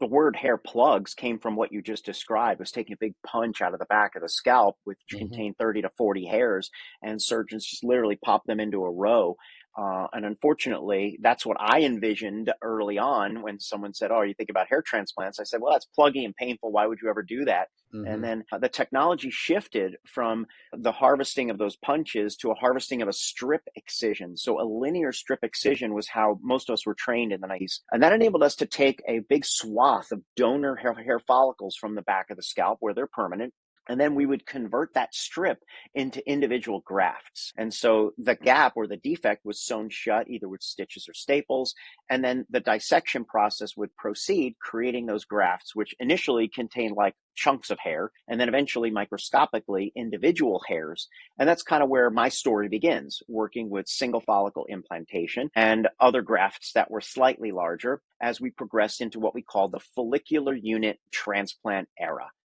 the word hair plugs came from what you just described, was taking a big punch out of the back of the scalp, which Hmm. contained 30 to 40 hairs, and surgeons just literally pop them into a row. And unfortunately, that's what I envisioned early on when someone said, "Oh, you think about hair transplants?" I said, "Well, that's pluggy and painful. Why would you ever do that?" And Hmm. then the technology shifted from the harvesting of those punches to a harvesting of a strip excision. So a linear strip excision was how most of us were trained in the 90s. And that enabled us to take a big swath of donor hair follicles from the back of the scalp where they're permanent. And then we would convert that strip into individual grafts. And so the gap or the defect was sewn shut either with stitches or staples. And then the dissection process would proceed, creating those grafts, which initially contained like chunks of hair and then eventually microscopically individual hairs. And that's kind of where my story begins, working with single follicle implantation and other grafts that were slightly larger as we progressed into what we call the follicular unit transplant era.